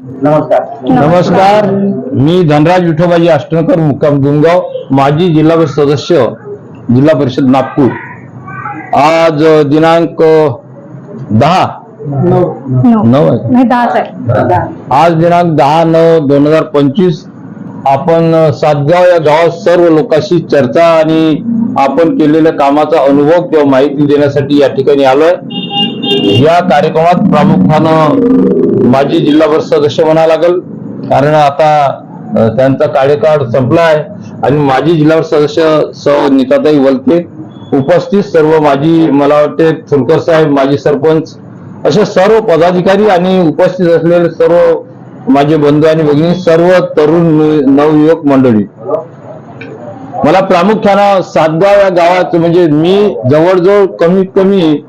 नमस्कार, मी धनराज विठोबाजी अष्टनकर, मुक्काम दुमगाव, माजी जिल्हा परिषद सदस्य, जिल्हा परिषद नागपूर। आज दिनांक 10/9 आज दिनांक 10/9/2025 आपण सातगाव या गावात सर्व लोकांशी चर्चा आणि आपण केलेल्या कामाचा अनुभव किंवा माहिती देण्यासाठी या ठिकाणी आलोय। या कार्यक्रमात प्रामुख्यानं माजी जिल्हा परिषद सदस्य म्हणावं लागेल, कारण आता त्यांचा कार्यकाळ संपला आहे आणि माजी जिल्हा परिषद सदस्य सौ नीताताई वलके, उपस्थित सर्व माजी, मला वाटते फुलकर साहेब, माजी सरपंच, असे सर्व पदाधिकारी आणि उपस्थित असलेले सर्व माझे बंधू आणि भगिनी, सर्व तरुण नवयुवक मंडळी। मला प्रामुख्यानं सातगाव या गावात, म्हणजे मी जवळजवळ कमीत कमी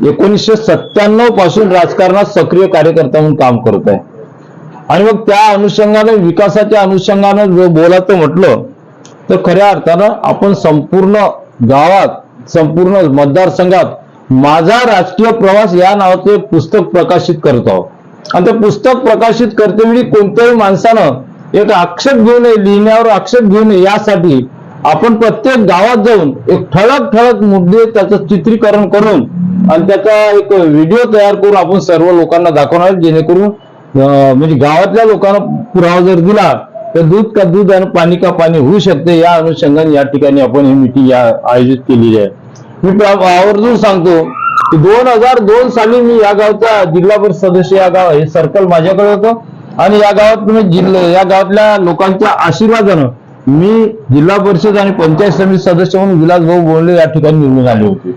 1997 पासून राजकारणात सक्रिय कार्यकर्ता म्हणून काम करत आहे आणि मग त्या अनुषंगाने, विकासाच्या अनुषंगाने जो बोलायचं म्हटलं तर खऱ्या अर्थानं आपण संपूर्ण गावात, संपूर्ण मतदारसंघात माझा राजकीय प्रवास या नावाचे पुस्तक प्रकाशित करत आहोत। आणि ते पुस्तक प्रकाशित करतेवेळी कोणत्याही माणसानं एक आक्षेप घेऊ नये, लिहिण्यावर आक्षेप घेऊ नये, यासाठी आपण प्रत्येक गावात जाऊन एक ठळक मुद्दे त्याचं चित्रीकरण करून आणि त्याचा एक व्हिडिओ तयार करून आपण सर्व लोकांना दाखवणार, जेणेकरून म्हणजे गावातल्या लोकांना पुरावा जर दिला तर दूध का दूध आणि पाणी का पाणी होऊ शकते। या अनुषंगाने या ठिकाणी आपण ही मीटिंग आयोजित केलेली आहे। मी आवर्जून सांगतो की 2002 साली मी या गावचा जिल्हा परिषद सदस्य, या गाव हे सर्कल माझ्याकडे होतं आणि या गावात या गावातल्या लोकांच्या आशीर्वादानं मी जिल्हा परिषद आणि पंचायत समिती सदस्य म्हणून विलासभाऊ बोंडले या ठिकाणी निवडून आले होते।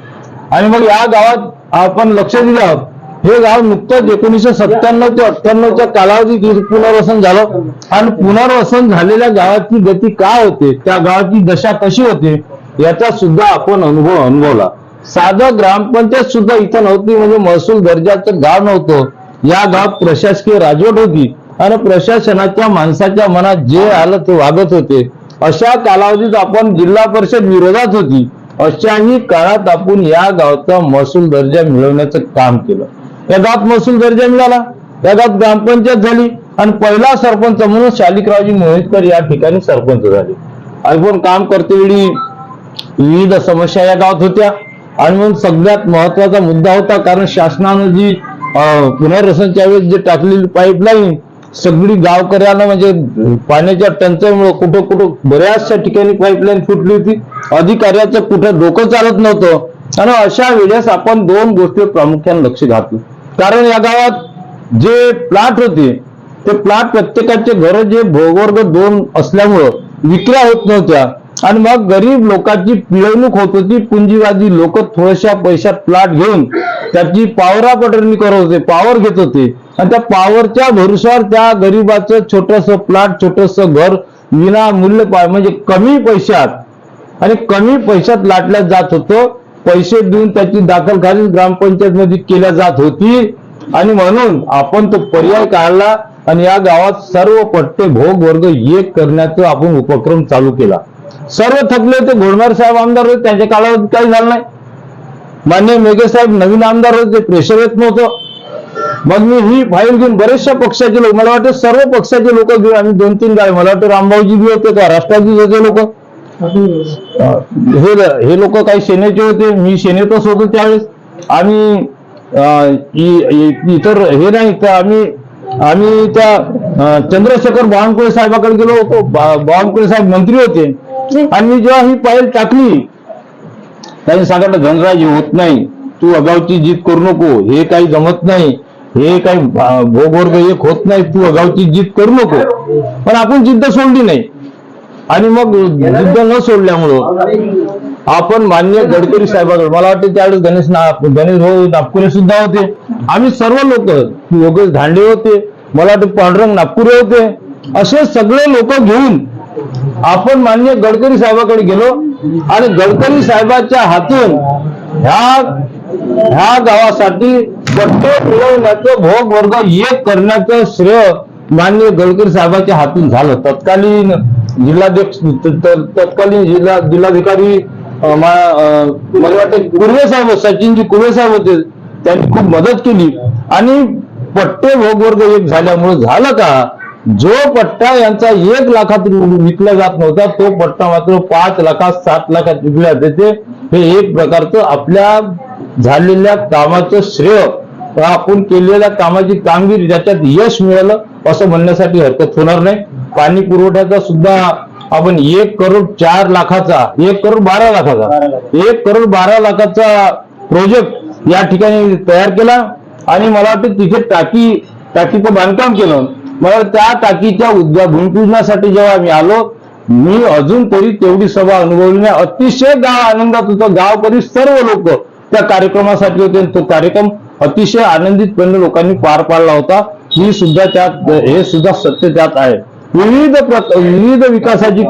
आणि मग या गावात आपण लक्ष दिलं, हे गाव नुकतंच 1997 ते 98च्या कालावधीत पुनर्वसन झालं आणि पुनर्वसन झालेल्या गावाची गती काय होते, त्या गावाची दशा कशी होते, याचा सुद्धा आपण अनुभवला। साधं ग्रामपंचायत सुद्धा इथं नव्हती, म्हणजे महसूल दर्जाचं गाव नव्हतं। या गावात प्रशासकीय राजवट होती आणि प्रशासनाच्या माणसाच्या मनात जे आलं ते वागत होते। अशा कालावधीत आपण जिल्हा परिषद विरोधात होती, अशाही काळात आपण या गावचा महसूल दर्जा मिळवण्याचं काम केलं। या गावात महसूल दर्जा मिळाला, या गावात ग्रामपंचायत झाली आणि पहिला सरपंच म्हणून शालिकरावजी मोहितकर या ठिकाणी सरपंच झाले। आपण काम करतेवेळी विविध समस्या या गावात होत्या आणि मग सगळ्यात महत्वाचा मुद्दा होता, कारण शासनानं जी पुनर्वसनच्या वेळेस जे टाकलेली पाईपलाईन सगळी गावकऱ्यांना, म्हणजे पाण्याच्या टंचाईमुळे कुठं बऱ्याचशा ठिकाणी पाईपलाईन फुटली होती, अधिकाऱ्याचं कुठं डोकं चालत नव्हतं। आणि अशा वेळेस आपण दोन गोष्टी प्रामुख्याने लक्ष घातलं, कारण या गावात जे प्लॉट होते ते प्लॉट प्रत्येकाचे घर जे भूवर्ग 2 असल्यामुळं विक्र्या होत नव्हत्या आणि मग गरीब लोकांची पिळवणूक होत होती। पुंजीवादी लोक थोड्याशा पैशात प्लॉट घेऊन त्याची पावरापटरणी करत होते, पावर घेत होते आणि त्या पावरच्या भरोश्यावर त्या गरीबाचं छोटस प्लॉट, छोटस घर विनामूल्य, म्हणजे कमी पैशात आणि कमी पैशात लाटल्या जात होतं। पैसे देऊन त्याची दाखल खाली ग्रामपंचायत मध्ये केल्या जात होती आणि म्हणून आपण तो पर्याय काढला आणि या गावात सर्व पट्टे भोग वर्ग एक करण्याचा आपण उपक्रम चालू केला। सर्व थकले होते, घोडमारे साहेब आमदार होते, त्यांच्या कालावधीत काही झालं नाही। मान्य मेघे साहेब नवीन आमदार होते, प्रेशर येत नव्हतं। मग मी ही फाईल घेऊन बरेचशा पक्षाचे लोक, मला वाटतं सर्व पक्षाचे लोक घेऊन आम्ही 2-3 गाडी, मला वाटतं रामभाऊजी बी होते का, राष्ट्रवादी होते लोक, हे लोक काही सेनेचे होते, मी सेनेतच होतो त्यावेळेस। आम्ही इतर हे नाही तर आम्ही त्या चंद्रशेखर बावनकुळे साहेबाकडे गेलो होतो, बावनकुळे साहेब मंत्री होते आणि मी जेव्हा ही फाईल टाकली त्यांनी सांगितलं, धनराज होत नाही, तू अगावची जीत करू नको, हे काही जमत नाही, हे काही भोगवर्ग एक होत नाही, तू अगावची जीत करू नको। पण आपण जिद्द सोडली नाही आणि मग जिद्द न सोडल्यामुळं आपण मान्य गडकरी साहेबांकडे, मला वाटते त्यावेळेस गणेश भाऊ नागपुरे सुद्धा होते, आम्ही सर्व लोक, योगेश धांडे होते, मला वाटतं पांडुरंग नागपुरे होते, असे सगळे लोक घेऊन आपण मान्य गडकरी साहेबांकडे गेलो आणि गडकरी साहेबांच्या हातून ह्या गावासाठी पट्टे मिळवण्याचं, भोग वर्ग एक करण्याचं श्रेय मान्य गडकरी साहेबांच्या हातून झालं। तत्कालीन जिल्हाधिकारी मला वाटतं कुर्वे साहेब, सचिनजी कुर्वे साहेब होते, त्यांनी खूप मदत केली आणि पट्टे भोगवर्ग एक झाल्यामुळे झालं का, जो पट्टा यांचा 1 लाखात विकला जात नव्हता तो पट्टा मात्र 5 लाखात 7 लाखात विकला जाते. हे एक प्रकारचं आपल्या झालेल्या कामाचं श्रेय, आपण केलेल्या कामाची कामगिरी ज्याच्यात यश मिळालं असं म्हणण्यासाठी हरकत होणार नाही. पाणी पुरवठ्याचा सुद्धा आपण 1,04,00,000चा 1,12,00,000चा प्रोजेक्ट या ठिकाणी तयार केला आणि मला वाटतं तिथे टाकीचं बांधकाम केलं. मला त्या टाकीच्या भूमिपूजनासाठी जेव्हा आम्ही आलो, मी अजून तरी तेवढी सभा अनुभवली नाही. अतिशय गाव आनंदात होतं. गावकरी सर्व लोक त्या कार्यक्रमासाठी होते. तो कार्यक्रम अतिशय आनंदितपणे लोकांनी पार पाडला होता. ही सुद्धा त्यात, हे सुद्धा सत्य त्यात आहे. विविध विकासाची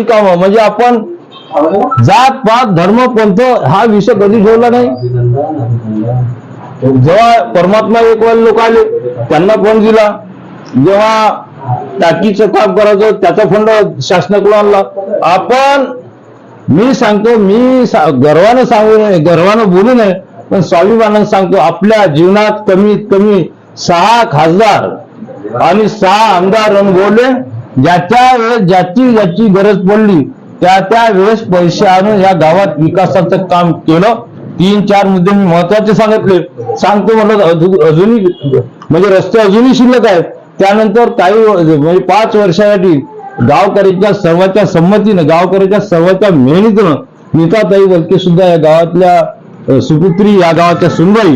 कामं म्हणजे आपण जात पात धर्म पंथ हा विषय कधी ठेवला नाही. जेव्हा परमात्मा एक लोक आले त्यांना फंड दिला, जेव्हा टाकीचं काम करायचं त्याचा फंड शासनाकडून आणला. मी सांगतो, गर्वानं बोलू नये पण स्वाभिमानानं सांगतो, आपल्या जीवनात कमीत कमी 6 खासदार आणि 6 आमदार बोलले, ज्याच्या वेळेस ज्याची गरज पडली त्या वेळेस पैसे आणून या गावात विकासाचं काम केलं. 3-4 मुद्दे मी महत्वाचे सांगतो म्हणलं. अजूनही म्हणजे रस्ते अजूनही शिल्लक आहेत. त्यानंतर काही म्हणजे 5 वर्षासाठी गावकऱ्याच्या सर्वांच्या संमतीनं, गावकऱ्याच्या सर्वांच्या मेहनतीनं नीताताई वलके सुद्धा या गावातल्या सुपुत्री, या गावाच्या सुनबाई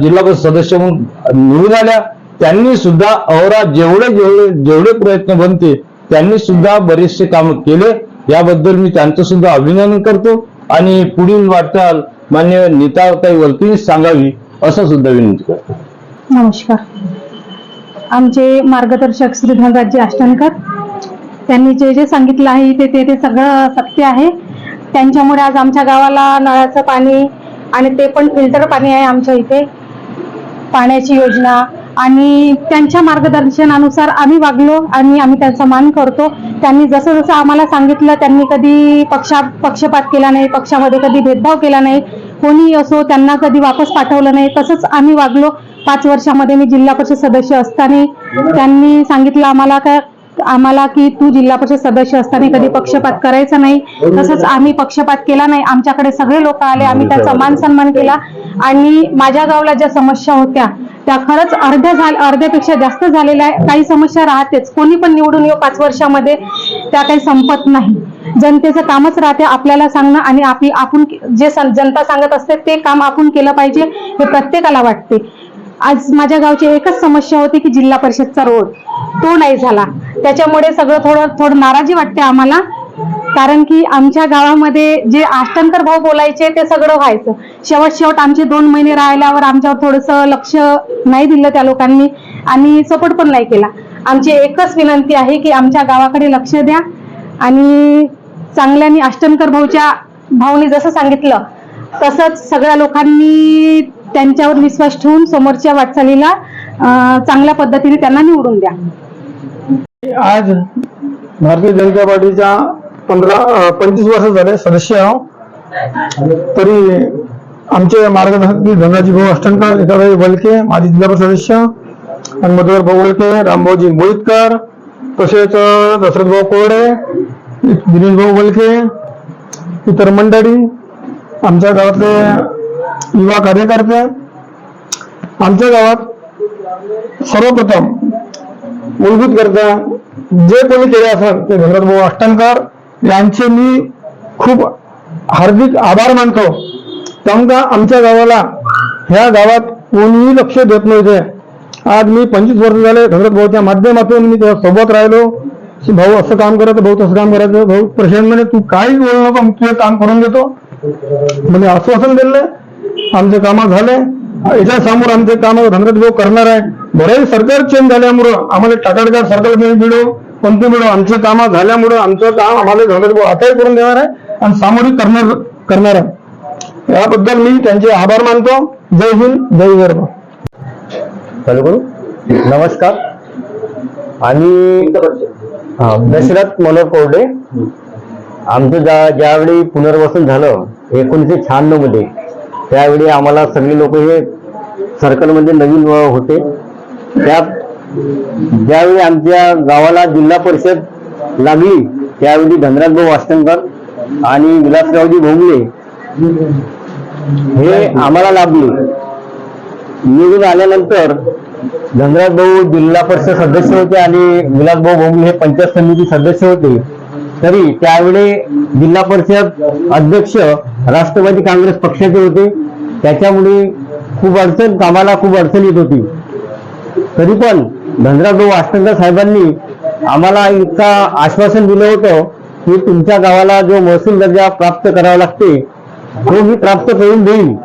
जिल्हा परिषद सदस्य म्हणून निवडून आल्या. त्यांनी सुद्धा अहोरात्र जेवढे प्रयत्न बनते त्यांनी सुद्धा बरेचसे काम केले. याबद्दल मी त्यांचं सुद्धा अभिनंदन करतो आणि पुढील वाटचाल मान्य नीताताई वलकेंनी सांगावी असं सुद्धा विनंती करतो. नमस्कार. आमचे मार्गदर्शक श्री धनराजजी अष्टनकर, त्यांनी जे सांगितलं आहे ते सगळं सत्य आहे. त्यांच्यामुळे आज आमच्या गावाला नळाचं पाणी आणि ते पण फिल्टर पाणी आहे आमच्या इथे, पाण्याची योजना, आणि त्यांच्या मार्गदर्शनानुसार आम्ही वागलो आणि आम्ही त्यांचा मान करतो. त्यांनी जसं जसं आम्हाला सांगितलं, त्यांनी कधी पक्षपात केला नाही, पक्षामध्ये कधी भेदभाव केला नाही, कोणी असो त्यांना कधी वापस पाठवलं नाही. तसंच आम्ही वागलो. 5 वर्षामध्ये मी जिल्हा परिषद सदस्य असताना त्यांनी सांगितलं आम्हाला की तू जिल्हा परिषद सदस्य असताना कधी पक्षपात करायचा नाही. तसंच आम्ही पक्षपात केला नाही. आमच्याकडे सगळे लोक आले, आम्ही त्यांचा मान सन्मान केला आणि माझ्या गावाला ज्या समस्या होत्या त्या खरंच अर्ध्यापेक्षा जास्त झालेल्या आहे. काही समस्या राहतेच, कोणी पण निवडून येऊ 5 वर्षामध्ये त्या काही संपत नाही. जनतेचं कामच राहते आपल्याला सांगणं आणि आपण जे जनता सांगत असते ते काम आपण केलं पाहिजे हे प्रत्येकाला वाटते. आज माझ्या गावची एकच समस्या होती की जिल्हा परिषदचा रोड तो नाही झाला. त्याच्यामुळे सगळं थोडं नाराजी वाटते आम्हाला, कारण की आमच्या गावामध्ये जे अष्टनकर भाऊ बोलायचे ते सगळं व्हायचं. शेवट आमचे 2 महिने राहिल्यावर आमच्यावर थोडंसं लक्ष नाही दिलं त्या लोकांनी आणि सपोर्ट पण नाही केला. आमची एकच विनंती आहे की आमच्या गावाकडे लक्ष द्या आणि चांगल्याने अष्टनकर भाऊनी जसं सांगितलं तसंच सगळ्या लोकांनी त्यांच्यावर विश्वास ठेवून समोरच्या वाटचालीला चांगल्या पद्धतीने त्यांना निवडून द्या. आज भारतीय जनता पार्टीच्या 25 वर्ष झाले सदस्य आहो. तरी आमचे मार्गदर्शक धनराजी भाऊ अष्टनकर, नीताताई वलके माजी जिल्हा परिषद सदस्य आणि मधुकर भाऊ वलके, रामभाऊजी बोईतकर, तसेच दशरथ भाऊ कोरडे, दिनेश भाऊ वलके, इतर मंडळी, आमच्या गावातले युवा कार्यकर्ते. आमच्या गावात सर्वप्रथम मूलभूत गरजा जे कोणी केले असेल ते धनराज भाऊ अष्टनकर यांचे मी खूप हार्दिक आभार मानतो. त्यामुळे आमच्या गावाला ह्या गावात कोणीही लक्ष देत नव्हते. आज मी 25 वर्ष झाले धनराज भाऊच्या माध्यमातून मी त्या सोबत राहिलो की भाऊ असं काम करायचं, भाऊ तसं काम करायचं. भाऊ प्रशांत म्हणे तू काही बोलू नको, तुझं काम करून देतो म्हणजे आश्वासन दिलं. आमचे कामं झाले. याच्या समोर आमचे काम धनराज भाऊ करणार आहे. बरेच सरकार चेंज झाल्यामुळं आम्हाला टाटाडकार सरकार मिळो कोणते मिळो, आमचे कामं झाल्यामुळं आमचं काम आम्हाला धनराज भाऊ आताही करून देणार आहे आणि सामोरिक करणार आहे. याबद्दल मी त्यांचे आभार मानतो. जय हिंद, जय विदर्भ. नमस्कार. आणि दशरथ मनोहर कोरडे. आमचं ज्यावेळी पुनर्वसन झालं 1996 मध्ये, त्यावेळी आम्हाला सगळे लोक हे सर्कलमध्ये नवीन होते. त्यात ज्यावेळी आमच्या गावाला जिल्हा परिषद लागली त्यावेळी धनराज भाऊ वासनकर आणि विलासरावजी भोंगले हे आम्हाला लाभले. निवडून आल्यानंतर धनराज भाऊ जिल्हा परिषद सदस्य होते आणि विलासभाऊ भोंगले हे पंचायत समिती सदस्य होते. तरी त्यावेळी जिल्हा परिषद अध्यक्ष राष्ट्रवादी काँग्रेस पक्षाचे होते. त्याच्यामुळे कामाला खूप अडचण येत होती. तरी पण धनराज भाऊ वासनकर साहेबांनी आम्हाला इतका आश्वासन दिलं होतं की तुमच्या गावाला जो महसूल दर्जा प्राप्त करावा लागते तो मी प्राप्त करून देईन,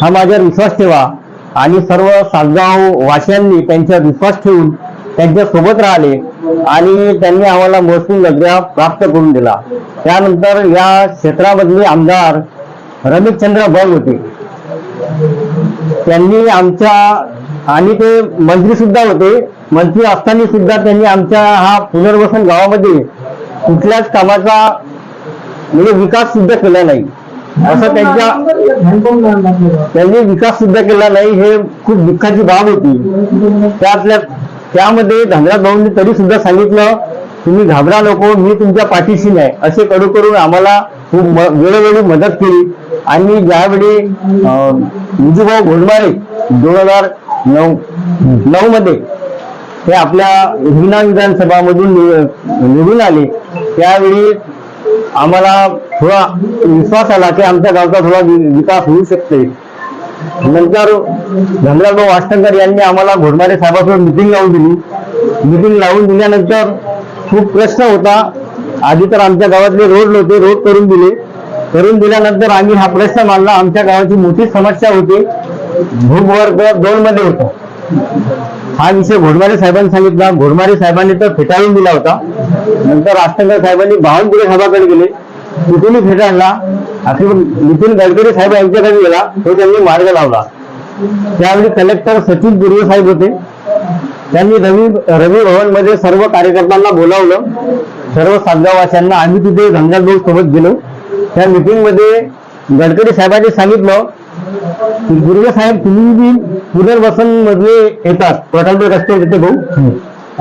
हा माझ्यावर विश्वास ठेवा. आणि सर्व सातगाव वासियांनी त्यांच्यावर विश्वास ठेवून त्यांच्या सोबत राहिले आणि त्यांनी आम्हाला महसूल दर्जा प्राप्त करून दिला. त्यानंतर या क्षेत्रामधले आमदार रमेशचंद्र बग होते. त्यांनी आमच्या आणि ते मंत्री सुद्धा होते. मंत्री असताना सुद्धा त्यांनी आमच्या हा पुनर्वसन गावामध्ये कुठल्याच कामाचा म्हणजे विकास सुद्धा केला नाही. असं त्यांनी विकास सुद्धा केला नाही. हे खूप दुःखाची बाब होती. त्यामध्ये धनराज भाऊंनी तरी सुद्धा सांगितलं तुम्ही घाबरा नको, मी तुमच्या पाठीशी नाही, असे कडू करून आम्हाला खूप वेळोवेळी मदत केली. आणि ज्यावेळी विजूभाऊ घोडमारे 2009 मध्ये ते आपल्या हिंगणा विधानसभामधून निवडून आले त्यावेळी आम्हाला थोडा विश्वास आला की आमच्या गावचा थोडा विकास होऊ शकते. नंतर धनराज भाऊ वासनकर यांनी आम्हाला घोडमारे साहेबांसोबत मिटिंग लावून दिली. मिटिंग लावून दिल्यानंतर खूप प्रश्न होता. आधी तर आमच्या गावातले रोड नव्हते, रोड करून दिले. करून दिल्यानंतर आम्ही हा प्रश्न मांडला. आमच्या गावाची मोठी समस्या होती, भूवर्ग 2 मध्ये होता. हा विषय घोडमारे साहेबांनी सांगितला. घोडमारे साहेबांनी तर फेटाळून दिला होता. नंतर वासनकर साहेबांनी बावनकुळे साहेबांकडे गेले, तिथूनही फेटाळला. असे नितीन गडकरी साहेब यांच्याकडे गेला, तो त्यांनी मार्ग लावला. त्यावेळी कलेक्टर सचिन दुर्वे साहेब होते. त्यांनी रवी भवन मध्ये सर्व कार्यकर्त्यांना बोलावलं, सर्व सातगाववासियांना. आम्ही तिथे धनराज भाऊ सोबत गेलो. त्या मीटिंग मध्ये गडकरी साहेबांनी सांगितलं की दुर्वे साहेब तुम्ही पुनर्वसन मध्ये येतात, प्रकल्प रस्ते येते भाऊ,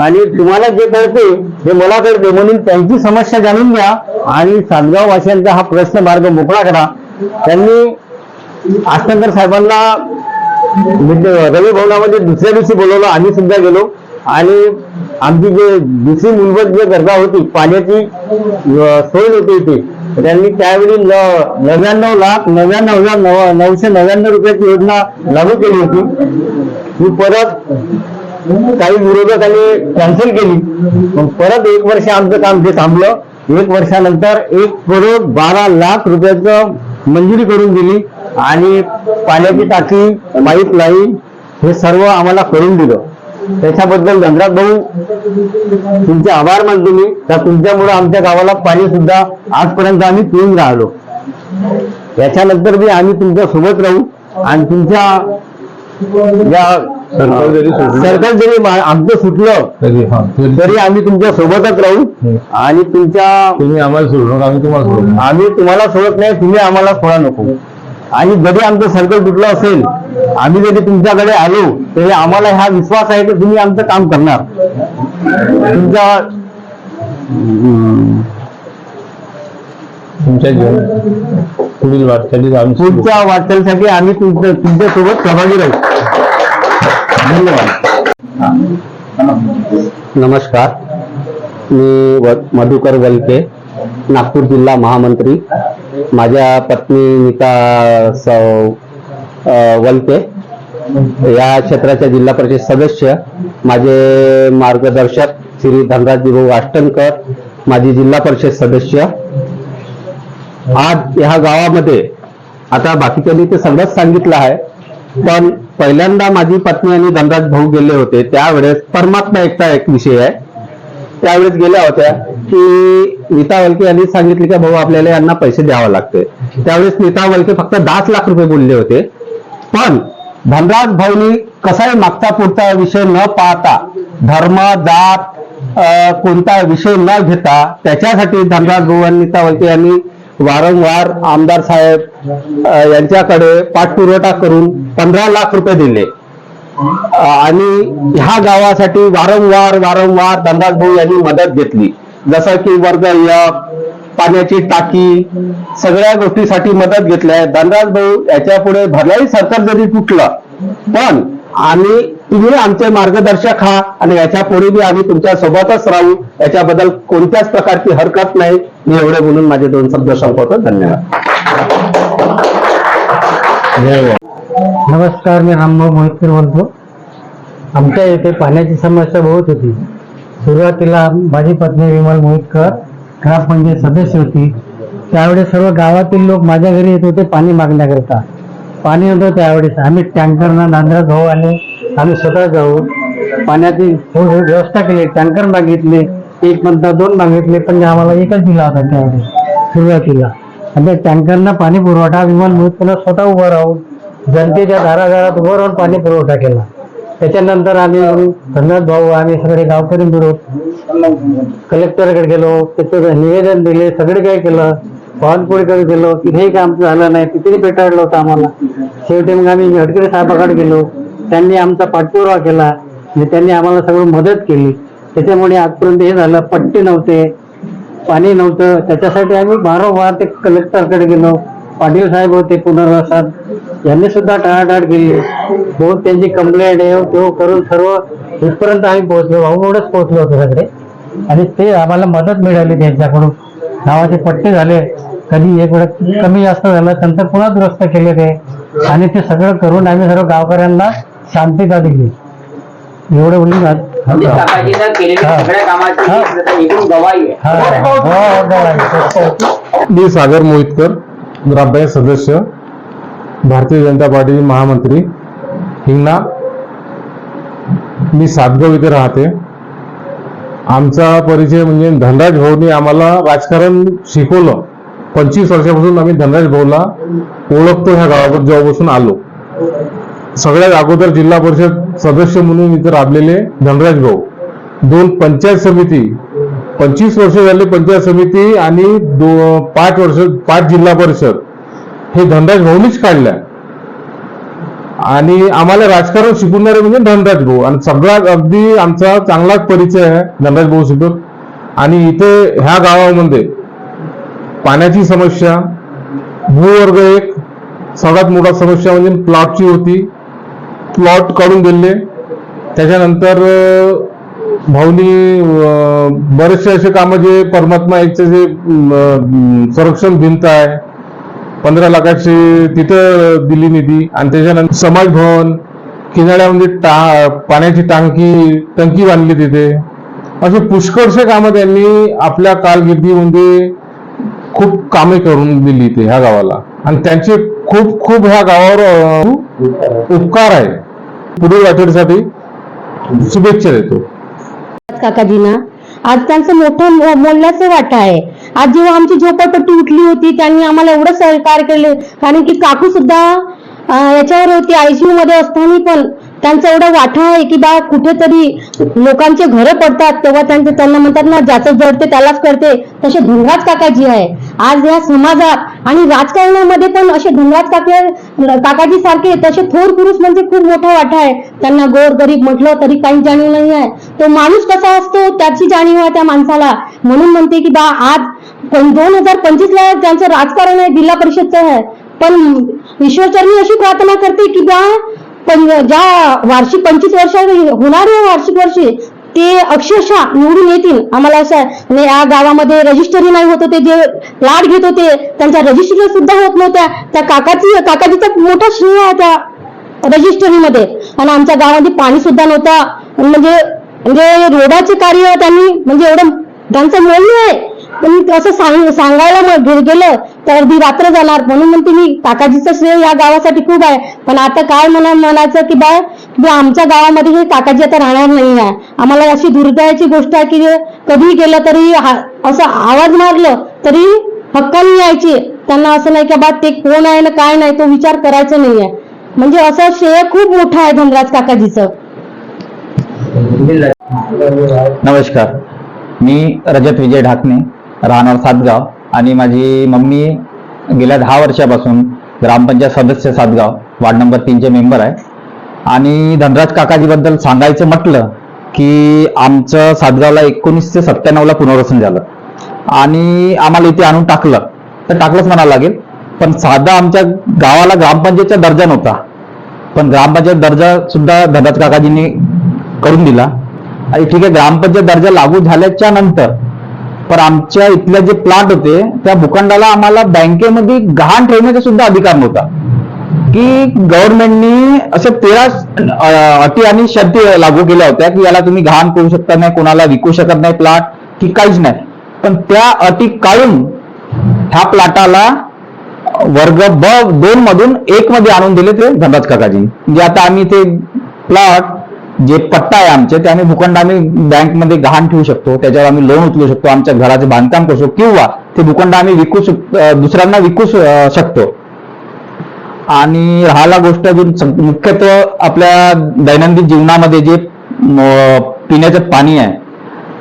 आणि तुम्हाला जे कळते ते मला कळते, म्हणून त्यांची समस्या जाणून घ्या आणि सातगाव वासियांचा हा प्रश्न मार्ग मोकळा करा. त्यांनी वासनकर साहेबांना रवी भवनामध्ये दुसऱ्या दिवशी बोलवलं. आम्ही सुद्धा गेलो आणि आमची जे दुसरी मूलभूत जे गरजा होती, पाण्याची सोय होती इथे, त्यांनी त्यावेळी 99,99,999 रुपयाची योजना लागू केली होती. ही परत काही विरोधकांनी कॅन्सल केली. मग परत 1 वर्ष आमचं काम ते थांबलं. 1 वर्षानंतर 1,12,00,000 रुपयाचं मंजुरी करून दिली आणि पाण्याची टाकी, पाईपलाईन हे सर्व आम्हाला करून दिलं. त्याच्याबद्दल धनराज भाऊ तुमचे आभार मानतो मी. तर तुमच्यामुळे आमच्या गावाला पाणी सुद्धा आजपर्यंत आम्ही पिऊन राहिलो. याच्यानंतर बी आम्ही तुमच्या सोबत राहू आणि तुमच्या सरकार जरी आमचं सुटलं तरी आम्ही तुमच्या सोबतच राहू आणि तुम्ही आम्हाला सोडू नका, आम्ही तुम्हाला सोडत नाही, तुम्ही आम्हाला सोडा नको. आणि जरी आमचं सर्कल तुटलं असेल, आम्ही जरी तुमच्याकडे आलो तरी आम्हाला हा विश्वास आहे की तुम्ही आमचं काम करणार. तुमच्या पुढील वाटचालीसाठी आम्ही तुमच्या सोबत सहभागी राहू. धन्यवाद. नमस्कार, मी मधुकर वलके, नागपूर जिल्हा महामंत्री. माझ्या पत्नी नीता वलके या क्षेत्राच्या जिल्हा परिषद सदस्य, माझे मार्गदर्शक श्री धनराज भाऊ वासनकर, माझी जिल्हा परिषद सदस्य. आज ह्या गावामध्ये आता बाकीच्यांनी ते सगळंच सांगितलं आहे, पण पहिल्यांदा माझी पत्नी आणि धनराज भाऊ गेले होते त्यावेळेस परमात्मा एकटा एक विषय आहे. त्यावेळेस गेल्या होत्या की नीता वलके यांनी सांगितले की भाऊ आपल्याला यांना पैसे द्यावे लागते. त्यावेळेस नीता वलके फक्त 10 लाख रुपये बोलले होते. पण धनराज भाऊनी कसा आहे, मागचा पुढचा विषय न पाहता, धर्म जात कोणता विषय न घेता, त्याच्यासाठी धनराज भाऊ आणि नीता वलके यांनी वारंवार आमदार साहेब यांच्याकडे पाठपुरवठा करून 15 लाख रुपये दिले आणि ह्या गावासाठी वारंवार धनराज भाऊ यांनी मदत घेतली, जसं की वर्ग पाण्याची टाकी सगळ्या गोष्टीसाठी मदत घेतल्या. धनराज भाऊ याच्या पुढे भरलाही सरकार जरी तुटलं पण तुम्ही आमचे मार्गदर्शक आहात आणि याच्या पुढे बी आम्ही तुमच्या सोबतच राहू, याच्याबद्दल कोणत्याच प्रकारची हरकत नाही. मी एवढे बोलून माझे 2 शब्द संपवतो. धन्यवाद. नमस्कार, मी रामभाऊ मोहितकर बोलतो. आमच्या इथे पाण्याची समस्या बहुत होती. सुरुवातीला माझी पत्नी विमल मोहितकर ग्रामपंचायत सदस्य होती. त्यावेळेस सर्व गावातील लोक माझ्या घरी येत होते पाणी मागण्याकरता. पाणी होतं त्यावेळेस आम्ही टँकरना नांदराज भाऊ आले, आम्ही स्वतः जाऊ पाण्याची व्यवस्था केली. टँकर मागितले, 1 म्हणता 2 मागितले, पण आम्हाला एकच दिला होता त्यावेळेस सुरुवातीला. आणि त्या टँकरना पाणी पुरवठा विमल मोहितकर स्वतः उभं राहून जनतेच्या दारादारात उभं राहून पाणी पुरवठा केला. त्याच्यानंतर आम्ही धनराज भाऊ आम्ही सगळे गावकरी मिळून कलेक्टरकडे गेलो, त्याचं निवेदन दिले, सगळे काय केलं, बावनकुळेकडे गेलो, तिथेही काम झालं नाही, तिथेही पेटाळलं होतं आम्हाला. शेवटी मग आम्ही गडकरी साहेबाकडे गेलो, त्यांनी आमचा पाठपुरावा केला आणि त्यांनी आम्हाला सगळं मदत केली. त्याच्यामुळे आजपर्यंत हे झालं, पट्टे नव्हते, पाणी नव्हतं. त्याच्यासाठी आम्ही वारंवार ते कलेक्टरकडे गेलो. पाटील साहेब होते पुनर्वसन, यांनी सुद्धा टाळाटाळ केली. बहुत त्यांची कंप्लेंट आहे करून सर्व इथपर्यंत आम्ही पोहोचलो, भाऊमोडच पोहोचलो होतो सगळे. आणि ते आम्हाला मदत मिळाली त्यांच्याकडून. गावाचे पट्टे झाले, कधी एक वेळ कमी जास्त झालं नंतर पुन्हा दुरुस्त केले ते. आणि ते सगळं करून आम्ही सर्व गावकऱ्यांना शांतता दिली. एवढं बोलून मी सागर मोहितकर, ग्रामपंचायत सदस्य, भारतीय जनता पार्टी महामंत्री, हिंगणा. मी सातगाव इथे राहते. आमचा परिचय म्हणजे धनराज भाऊनी आम्हाला राजकारण शिकवलं. 25 वर्षापासून आम्ही धनराज भाऊला ओळखतो ह्या गावावर जेव्हापासून आलो. सगळ्यात अगोदर जिल्हा परिषद सदस्य म्हणून इथे राबलेले धनराज भाऊ. 2 पंचायत समिती, 25 वर्ष झाले पंचायत समिती आणि 5 जिल्हा परिषद हे धनराज भाऊनीच काढल्या. आणि आम्हाला राजकारण शिकवणारे म्हणजे धनराज भाऊ. आणि सगळ्यात अगदी आमचा चांगलाच परिचय आहे धनराज भाऊ सोबत. आणि इथे ह्या गावामध्ये पाण्याची समस्या, भूवर्ग एक सगळ्यात मोठा समस्या म्हणजे प्लॉटची होती. प्लॉट काढून दिले. त्याच्यानंतर भाऊनी बरेचसे असे कामं जे परमात्मा एकचे जे संरक्षण भिंत आहे 15 लाखाची तिथं दिली निधी. आणि त्याच्यानंतर समाज भवन, किनाऱ्यामध्ये पाण्याची टंकी बांधली तिथे. असे पुष्कळसे कामं त्यांनी आपल्या कारकिर्दीमध्ये खूप कामे करून दिली इथे ह्या गावाला. आणि त्यांचे खूप ह्या गावावर उपकार आहे. पुढील वाटणीसाठी शुभेच्छा देतो. काकाजींना आज त्यांचं मोठं मोलाचं वाटा आहे. आज जेव्हा आमची झोपडपट्टी उठली होती त्यांनी आम्हाला एवढं सहकार्य केले. कारण की काकू सुद्धा याच्यावर होती, ICU मध्ये असताना पण त्यांचा एवढा वाटा आहे की बा कुठेतरी लोकांचे घरं पडतात तेव्हा त्यांना म्हणतात ना, ज्याचं जडते त्यालाच करते. तसे धनराज काकाजी आहे. आज या समाजात आणि राजकारणामध्ये पण असे धनराज काकाजी सारखे तसे थोर पुरुष म्हणजे खूप मोठा वाटा आहे. त्यांना गोर गरीब म्हटलं तरी काही जाणीव नाही आहे. तो माणूस कसा असतो त्याची जाणीव आहे त्या माणसाला. म्हणून म्हणते की बा आज 2025ला त्यांचं राजकारण आहे, जिल्हा परिषदचं आहे. पण ईश्वरचरणी अशी प्रार्थना करते की बा ज्या वार्षिक 25 वर्ष होणारे वार्षिक वर्षी ते अक्षरशः निवडून येतील. आम्हाला असं आहे. या गावामध्ये रजिस्टरी नाही होत होते, जे प्लॉट घेत होते त्यांच्या रजिस्टरी सुद्धा होत नव्हत्या. त्या काकाजीचा मोठा श्रेय आहे त्या रजिस्टरीमध्ये. आणि आमच्या गावामध्ये पाणी सुद्धा नव्हतं. म्हणजे रोडाचे कार्य त्यांनी म्हणजे एवढं त्यांचं मोल आहे. पण असं सांगायला गेलं तर अर्धी रात्र जाणार. म्हणून म्हणते मी काकाजीचं श्रेय या गावासाठी खूप आहे. पण आता काय म्हणायचं की बा आमच्या गावामध्ये हे काकाजी आता राहणार नाही आहे. आम्हाला अशी दुर्दैवाची गोष्ट आहे की कधी गेलं तरी असं आवाज मारलं तरी हक्काने यायची. त्यांना असं नाही की बा ते कोण आहे ना काय नाही तो विचार करायचा नाहीये. म्हणजे असं श्रेय खूप मोठं आहे धनराज काकाजीचं. नमस्कार, मी रजत विजय ढाकणे, राहणार सातगाव, आणि माझी मम्मी गेल्या 10 वर्षापासून ग्रामपंचायत सदस्य सातगाव वार्ड नंबर 3चे मेंबर आहे. आणि धनराज काकाजीबद्दल सांगायचं म्हटलं की आमचं सातगावला 1997ला पुनर्वसन झालं आणि आम्हाला इथे आणून टाकलं तर टाकलंच म्हणावं लागेल. पण साधा आमच्या गावाला ग्रामपंचायतचा दर्जा नव्हता, पण ग्रामपंचायत दर्जा सुद्धा धनराज काकाजींनी करून दिला. आणि ठीक आहे, ग्रामपंचायत दर्जा लागू झाल्याच्या नंतर पण आमच्या इथले जे प्लांट होते त्या भूखंडाला आम्हाला बँकेमध्ये गहाण ठेवण्याचा सुद्धा अधिकार नव्हता. की गव्हर्नमेंटनी अशा 13 अटी आणि शर्ती लागू केल्या होत्या की याला तुम्ही गहाण करू शकता नाही, कोणाला विकू शकत नाही प्लॉट की काहीच नाही. पण त्या अटी काढून ह्या प्लॉटाला वर्ग B2 मधून 1 मध्ये आणून दिले ते धनराज काकाजी. म्हणजे आता आम्ही ते प्लॉट जे पट्टा आहे आमचे ते आम्ही भूखंड आम्ही बँकमध्ये गहाण ठेवू शकतो, त्याच्यावर आम्ही लोन उचलू शकतो, आमच्या घराचे बांधकाम करू शकतो किंवा ते भूखंड आम्ही दुसऱ्यांना विकू शकतो. आणि राहिला गोष्ट अजून मुख्यत्वे आपल्या दैनंदिन जीवनामध्ये जे पिण्याचं पाणी आहे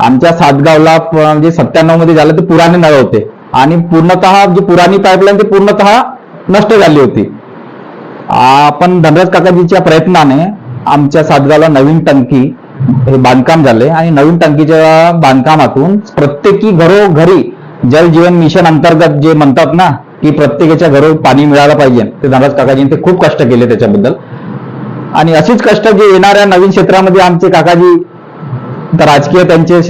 आमच्या सातगावला म्हणजे 97 मध्ये झालं ते पुराने नळ होते आणि पूर्णतः जी पुराणी पाईपलाईन ती पूर्णतः नष्ट झाली होती. आपण धनराज काकाजीच्या प्रयत्नाने आमच्या सातगावला नवीन टंकी हे बांधकाम झाले आणि नवीन टंकीच्या बांधकामातून प्रत्येकी घरोघरी जल जीवन मिशन अंतर्गत जे म्हणतात ना की प्रत्येकाच्या घरोघरी पाणी मिळालं पाहिजे, ते धनराज काकाजींनी ते खूप कष्ट केले त्याच्याबद्दल. आणि अशीच कष्ट जे येणाऱ्या नवीन क्षेत्रामध्ये आमचे काकाजी तर राजकीय त्यांचे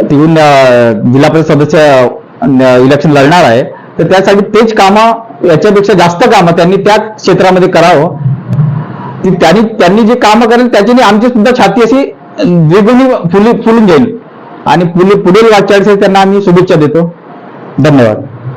तिथून जिल्हा परिषद सदस्य इलेक्शन लढणार आहे, तर त्यासाठी तेच कामं याच्यापेक्षा जास्त कामं त्यांनी त्या क्षेत्रामध्ये करावं. त्यांनी जे कामं करेल त्याच्याने आमची सुद्धा छाती अशी द्विगुणी फुलून जाईल आणि पुढील वाटचालीसाठी त्यांना आम्ही शुभेच्छा देतो. धन्यवाद.